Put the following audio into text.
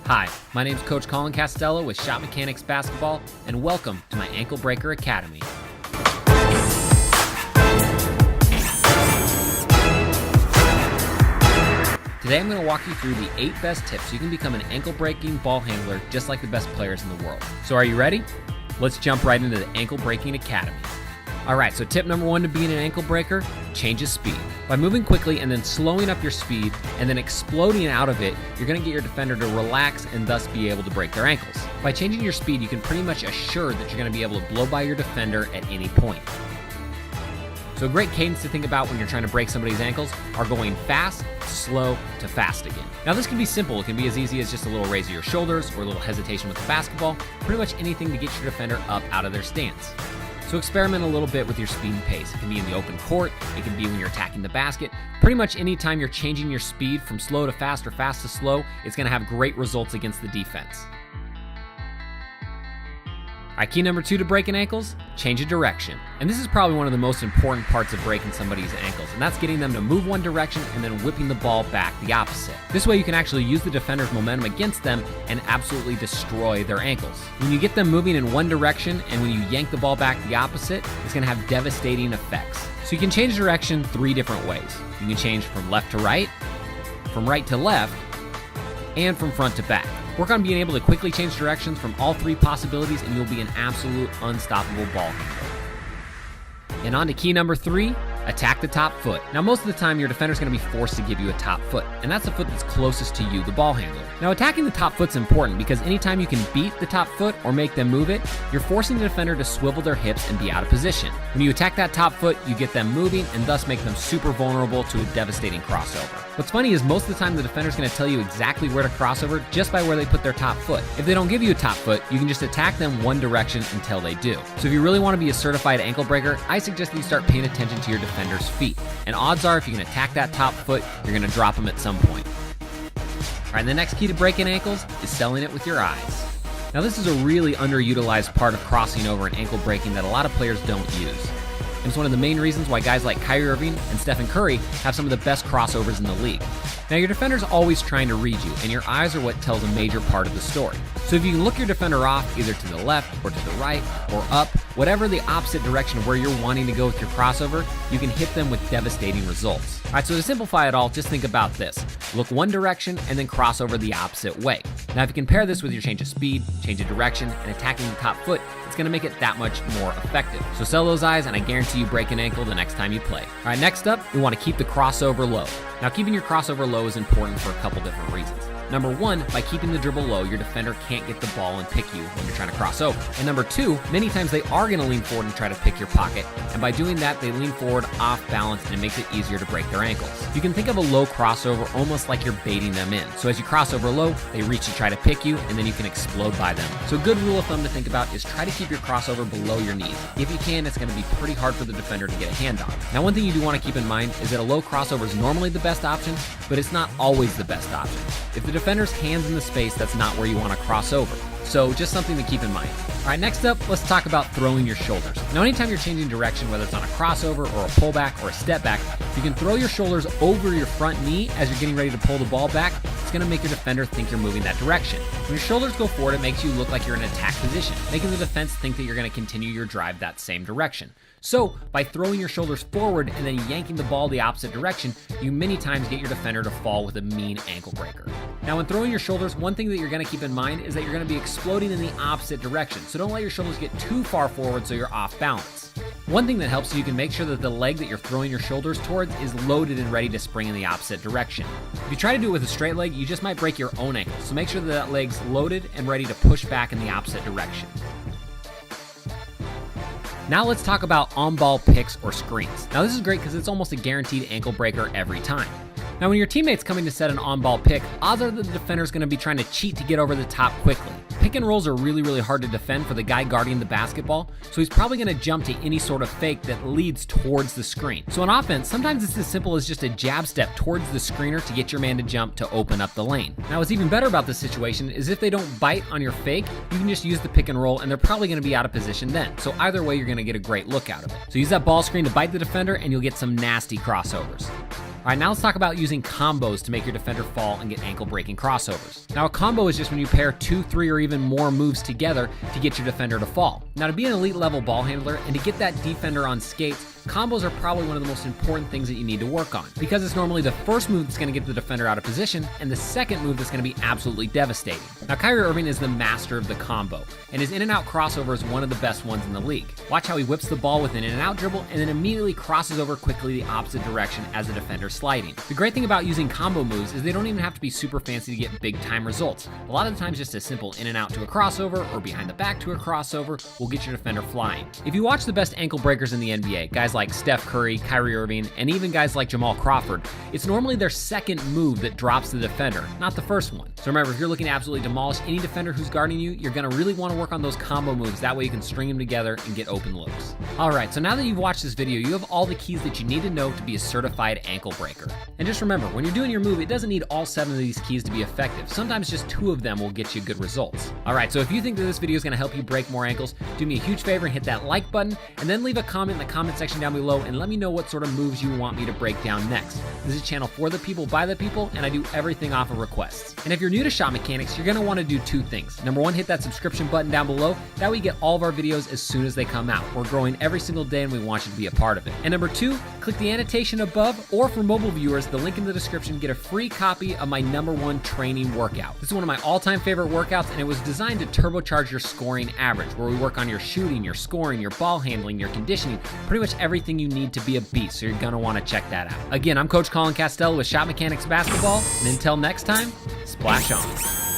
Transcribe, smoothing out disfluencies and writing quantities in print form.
Hi, my name is Coach Colin Castello with Shot Mechanics Basketball, and welcome to my Ankle Breaker Academy. Today I'm going to walk you through the 8 best tips so you can become an ankle-breaking ball handler just like the best players in the world. So are you ready? Let's jump right into the Ankle Breaking Academy. Alright, so tip number 1 to being an ankle breaker, change your speed. By moving quickly and then slowing up your speed and then exploding out of it, you're going to get your defender to relax and thus be able to break their ankles. By changing your speed, you can pretty much assure that you're going to be able to blow by your defender at any point. So a great cadence to think about when you're trying to break somebody's ankles are going fast, slow, to fast again. Now this can be simple. It can be as easy as just a little raise of your shoulders or a little hesitation with the basketball, pretty much anything to get your defender up out of their stance. So experiment a little bit with your speed and pace. It can be in the open court, it can be when you're attacking the basket. Pretty much any time you're changing your speed from slow to fast or fast to slow, it's going to have great results against the defense. Alright, key number 2 to breaking ankles, change a direction. And this is probably one of the most important parts of breaking somebody's ankles, and that's getting them to move one direction and then whipping the ball back the opposite. This way you can actually use the defender's momentum against them and absolutely destroy their ankles. When you get them moving in one direction and when you yank the ball back the opposite, it's going to have devastating effects. So you can change direction 3 different ways. You can change from left to right, from right to left, and from front to back. Work on being able to quickly change directions from all 3 possibilities and you'll be an absolute unstoppable ball handler. And on to key number 3, attack the top foot. Now most of the time your defender's going to be forced to give you a top foot, and that's the foot that's closest to you, the ball handler. Now attacking the top foot's important because anytime you can beat the top foot or make them move it, you're forcing the defender to swivel their hips and be out of position. When you attack that top foot, you get them moving and thus make them super vulnerable to a devastating crossover. What's funny is most of the time the defender's going to tell you exactly where to crossover just by where they put their top foot. If they don't give you a top foot, you can just attack them one direction until they do. So if you really want to be a certified ankle breaker, I suggest that you start paying attention to your defender's feet. And odds are if you can attack that top foot, you're going to drop them at some point. Alright, the next key to breaking ankles is selling it with your eyes. Now this is a really underutilized part of crossing over and ankle breaking that a lot of players don't use. And it's one of the main reasons why guys like Kyrie Irving and Stephen Curry have some of the best crossovers in the league. Now your defender's always trying to read you, and your eyes are what tells a major part of the story. So if you can look your defender off either to the left or to the right or up, whatever the opposite direction of where you're wanting to go with your crossover, you can hit them with devastating results. Alright, so to simplify it all, just think about this. Look one direction and then cross over the opposite way. Now if you compare this with your change of speed, change of direction, and attacking the top foot, it's going to make it that much more effective. So sell those eyes and I guarantee you break an ankle the next time you play. Alright, next up, we want to keep the crossover low. Now keeping your crossover low is important for a couple different reasons. Number 1, by keeping the dribble low, your defender can't get the ball and pick you when you're trying to cross over. And number 2, many times they are going to lean forward and try to pick your pocket, and by doing that, they lean forward off balance and it makes it easier to break their ankles. You can think of a low crossover almost like you're baiting them in. So as you cross over low, they reach to try to pick you, and then you can explode by them. So a good rule of thumb to think about is try to keep your crossover below your knees. If you can, it's going to be pretty hard for the defender to get a hand on. Now one thing you do want to keep in mind is that a low crossover is normally the best option, but it's not always the best option. If the defender's hands in the space, that's not where you want to cross over. So just something to keep in mind. Alright, next up, let's talk about throwing your shoulders. Now anytime you're changing direction, whether it's on a crossover or a pullback or a step back, you can throw your shoulders over your front knee as you're getting ready to pull the ball back. It's going to make your defender think you're moving that direction. When your shoulders go forward, it makes you look like you're in attack position, making the defense think that you're going to continue your drive that same direction. So, by throwing your shoulders forward and then yanking the ball the opposite direction, you many times get your defender to fall with a mean ankle breaker. Now, when throwing your shoulders, one thing that you're going to keep in mind is that you're going to be exploding in the opposite direction. So don't let your shoulders get too far forward so you're off balance. One thing that helps is you can make sure that the leg that you're throwing your shoulders towards is loaded and ready to spring in the opposite direction. If you try to do it with a straight leg, you just might break your own ankle. So make sure that that leg's loaded and ready to push back in the opposite direction. Now let's talk about on-ball picks or screens. Now this is great because it's almost a guaranteed ankle breaker every time. Now when your teammate's coming to set an on-ball pick, odds are that the defender's going to be trying to cheat to get over the top quickly. Pick and rolls are really hard to defend for the guy guarding the basketball, so he's probably going to jump to any sort of fake that leads towards the screen. So on offense, sometimes it's as simple as just a jab step towards the screener to get your man to jump to open up the lane. Now what's even better about this situation is if they don't bite on your fake, you can just use the pick and roll and they're probably going to be out of position then. So either way, you're going to get a great look out of it. So use that ball screen to bite the defender and you'll get some nasty crossovers. All right, now let's talk about using combos to make your defender fall and get ankle breaking crossovers. Now, a combo is just when you pair 2, 3, or even more moves together to get your defender to fall. Now, to be an elite level ball handler and to get that defender on skates, combos are probably one of the most important things that you need to work on, because it's normally the first move that's going to get the defender out of position and the second move that's going to be absolutely devastating. Now, Kyrie Irving is the master of the combo, and his in and out crossover is one of the best ones in the league. Watch how he whips the ball with an in and out dribble and then immediately crosses over quickly the opposite direction as the defender's sliding. The great thing about using combo moves is they don't even have to be super fancy to get big time results. A lot of the times just a simple in and out to a crossover or behind the back to a crossover will get your defender flying. If you watch the best ankle breakers in the NBA, guys like Steph Curry, Kyrie Irving, and even guys like Jamal Crawford, it's normally their second move that drops the defender, not the first one. So remember, if you're looking to absolutely demolish any defender who's guarding you, you're gonna really wanna work on those combo moves. That way you can string them together and get open looks. All right, so now that you've watched this video, you have all the keys that you need to know to be a certified ankle breaker. And just remember, when you're doing your move, it doesn't need all 7 of these keys to be effective. Sometimes just 2 of them will get you good results. All right, so if you think that this video is gonna help you break more ankles, do me a huge favor and hit that like button, and then leave a comment in the comment section down below and let me know what sort of moves you want me to break down next. This is a channel for the people, by the people, and I do everything off of requests. And if you're new to Shot Mechanics, you're gonna wanna do 2 things. Number 1, hit that subscription button down below. That way you get all of our videos as soon as they come out. We're growing every single day and we want you to be a part of it. And number 2, click the annotation above, or for mobile viewers, the link in the description, get a free copy of my #1 training workout. This is one of my all-time favorite workouts, and it was designed to turbocharge your scoring average, where we work on your shooting, your scoring, your ball handling, your conditioning, pretty much everything you need to be a beast, so you're gonna wanna check that out. Again, I'm Coach Colin Castello with Shot Mechanics Basketball, and until next time, splash on.